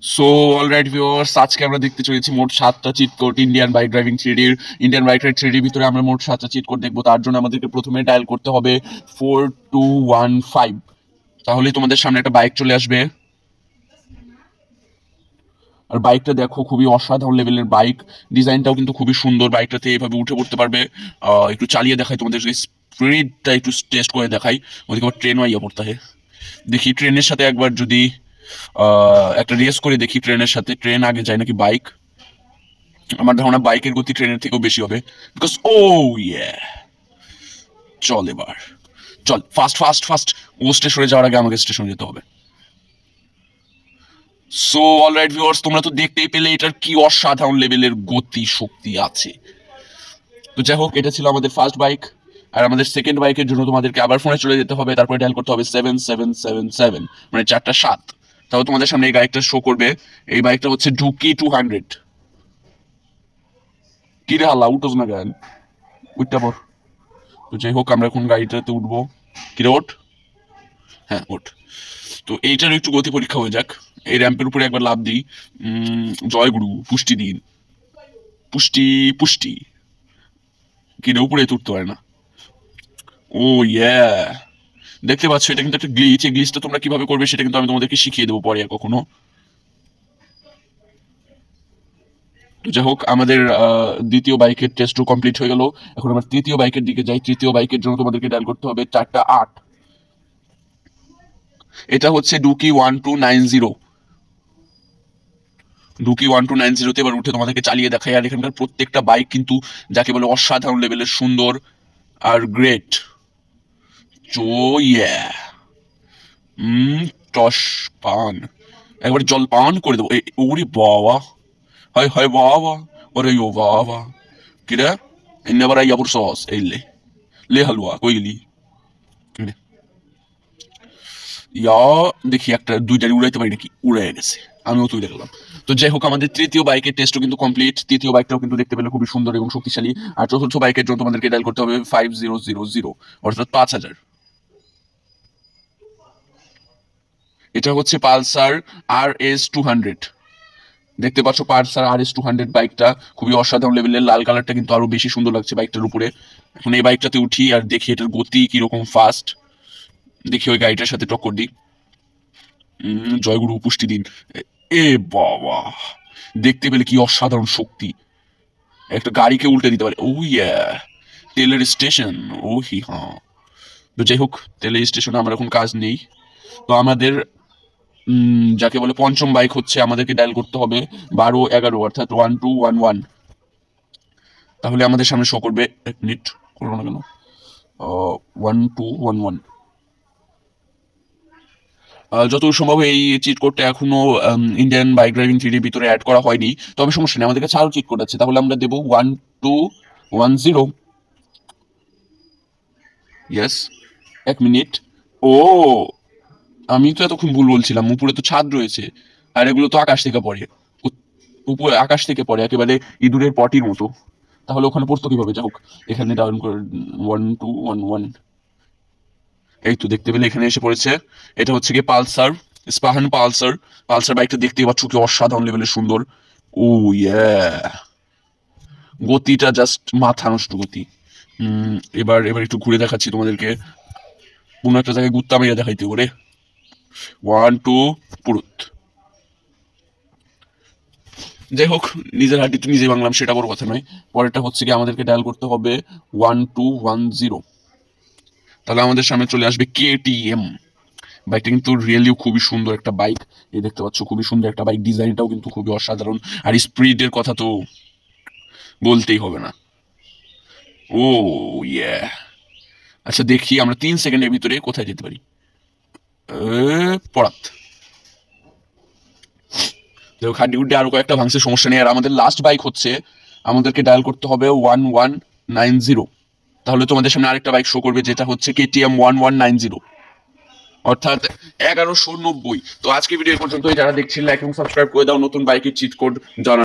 So alright viewers, আজকে আমরা দেখতে চলেছি মোট 7টা cheat code Indian bike driving থ্রিডির। ইন্ডিয়ান বাইক রাইড থ্রিডির ভিতরে আমরা মোট 7টা চিট কোড দেখবো। তার জন্য আমাদেরকে প্রথমে ডায়াল করতে হবে 4215। তাহলে তোমাদের সামনে একটা বাইক চলে আসবে। আর বাইকটা দেখো, খুবই অসাধারণ লেভেলের বাইক। ডিজাইনটাও কিন্তু খুবই সুন্দর। বাইকটাতে এইভাবে উঠে পড়তে পারবে। একটু চালিয়ে দেখাই তোমাদের, স্পিডটা একটু টেস্ট করে দেখাই। ওদিকে আবার ট্রেনও আইয়া পড়তে হয়। দেখি ট্রেনের সাথে একবার যদি একটা রেস করে দেখি ট্রেনের সাথে, ট্রেন আগে যায় নাকি বাইক। আমার ধারণা বাইকের গতি ট্রেনের থেকেও বেশি হবে, বিকজ ও ইয়ে। চল এবার, চল ফাস্ট ফাস্ট ফাস্ট। ও স্টেশনে যাওয়ার আগে আমাকে স্টেশনে যেতে হবে। সো অলরাইট ভিউয়ার্স, তোমরা তো দেখতেই পেলে এটার কি অসাধারণ লেভেলের গতি শক্তি আছে। তো যাই হোক, এটা ছিল আমাদের ফার্স্ট বাইক। আর আমাদের সেকেন্ড বাইকের জন্য তোমাদেরকে আবার ফোনে চলে যেতে হবে, তারপরে ডায়াল করতে হবে 7777, মানে 4টা 7। তাহলে তোমাদের সামনে এই বাইকটা শো করবে। এই বাইকটা হচ্ছে ডুকি 200। কি রে হাল্লা, উঠোস না কেন? উঠটা পর। তো যাই হোক, আমরা এখন গাড়িটাতে উঠবো। কিরে ওঠ। হ্যাঁ ওঠ। তো এইটার একটু গতি পরীক্ষা হয়ে যাক। এই র্যাম্পের উপরে একবার লাফ দিই। জয় গুরু, পুষ্টি দিন। পুষ্টি পুষ্টি। কিরে উপরে তুলতে পারে না। ও ইয়া, দেখতে পাচ্ছ এটা কিন্তু একটা গ্লিচ। এই গ্লিচটা তোমরা কিভাবে করবে সেটা কিন্তু আমি তোমাদেরকে শিখিয়ে দেবো পরে কখনো। তো যাই হোক, আমাদের দ্বিতীয় বাইকের টেস্টও কমপ্লিট হয়ে গেল। এখন আমরা তৃতীয় বাইকের দিকে যাই। তৃতীয় বাইকের জন্য তোমাদেরকে ডায়াল করতে হবে 4টা 8। এটা হচ্ছে ডুকি 1290। ডুকি 1290তে এবার উঠে তোমাদেরকে চালিয়ে দেখাই। আর এখানকার প্রত্যেকটা বাইক কিন্তু যাকে বলে অসাধারণ লেভেলের সুন্দর আর গ্রেট। চো ইয়া। টস পান, একবার জল পান করে দেবো। ওরে বাবা, হয় হয় বাবা, ওরে ও বাবা। কিরা এনে আবার আইয়া সস এই লে হালুয়া কই গেলি? ইয়া, দেখি একটা দুইটারি উড়াইতে পারি নাকি। উড়ে গেছে, আমিও তুই দেখলাম। তো যাই হোক, আমাদের তৃতীয় বাইকের টেস্টও কিন্তু কমপ্লিট। তৃতীয় বাইকটাও কিন্তু দেখতে পেলে খুবই সুন্দর এবং শক্তিশালী। আর চতুর্থ বাইকের জন্য তোমাদেরকে ডায়াল করতে হবে 5000, অর্থাৎ 5000। এটা হচ্ছে পালসার RS 200। দেখতে পাচ্ছ পালসার RS 200 বাইকটা খুবই অসাধারণ লেভেলের। লাল কালারটা কিন্তু আরো বেশি সুন্দর লাগছে বাইকটার উপরে। এখন এই বাইকটাতে উঠি আর দেখি এটার গতি কিরকম ফাস্ট। দেখি ওই গাড়িটার সাথে টক্কর দিই। জয়গুরু পুষ্টি দিন। এ বাবা, দেখতে পেলে কি অসাধারণ শক্তি। একটা গাড়িকে উল্টে দিতে পারে। ও ইয়া, তেলের স্টেশন। ও হি হ্যাঁ। তো যাই হোক, তেলের স্টেশনে আমার এখন কাজ নেই। তো আমাদের যাকে বলে পঞ্চম বাইক হচ্ছে, আমাদেরকে ডায়াল করতে হবে 1211, অর্থাৎ 1211। তাহলে আমাদের সামনে শো করবে। এক মিনিট, করবো না কেন? 1211। যতদূর সম্ভব এই চিট কোডটা এখনো ইন্ডিয়ান বাইক ড্রাইভিং থ্রিডির ভিতরে অ্যাড করা হয়নি। তবে সমস্যা নেই, আমাদের কাছে আরো চিট কোড আছে। তাহলে আমরা দেবো 1210। ইয়েস, এক মিনিট। ও, আমি তো এতক্ষণ ভুল বলছিলাম। উপরে তো ছাদ রয়েছে, আর এগুলো তো আকাশ থেকে পড়ে। উপরে আকাশ থেকে পড়ে একেবারে ইঁদুরের পটির মতো। তাহলে ওখানে পড়তো কিভাবে? যাই হোক, এখানে ডাউন করে 1211। এই তো দেখতে পেলে এখানে এসে পড়েছে। এটা হচ্ছে গিয়ে পালসার, স্পাহান পালসার। পালসার বাইকটা দেখতেই পাচ্ছ কি অসাধারণ লেভেলের সুন্দর। ও ইয়া, গতিটা জাস্ট মাথা নষ্ট গতি। এবার এবার একটু ঘুরে দেখাচ্ছি তোমাদেরকে। কোনো একটা জায়গায় গুত্তা মেরে দেখাইতে করে। 1 2 পুরুত। যাই হোক, নিজের হাড্ডিতে নিজে বাংলাম সেটা বড় কথা নয়। পরেরটা হচ্ছে কি, আমাদেরকে ডায়াল করতে হবে 1210। তাহলে আমাদের সামনে চলে আসবে KTM। বাইকটা কিন্তু রিয়েলিও খুবই সুন্দর একটা বাইক। এই দেখতে পাচ্ছ, খুবই সুন্দর একটা বাইক। ডিজাইনটাও কিন্তু খুবই অসাধারণ। আর স্পিডের কথা তো বলতেই হবে না। ও ইয়া। আচ্ছা দেখি আমরা 3 সেকেন্ডের ভিতরে কোথায় যেতে পারি। পড়াত। দেখো হাড্ডি গুড্ডি আরো কয়েকটা ভাঙছে, সমস্যা নেই। আর আমাদের লাস্ট বাইক হচ্ছে, আমাদেরকে ডায়াল করতে হবে 1190। তাহলে তোমাদের সামনে আরেকটা বাইক শো করবে, যেটা হচ্ছে KTM 1190, অর্থাৎ 1190। তো আজকে ভিডিও পর্যন্তই। যারা দেখছেন লাইক এবং সাবস্ক্রাইব করে দাও নতুন বাইকের চিট কোড জানার।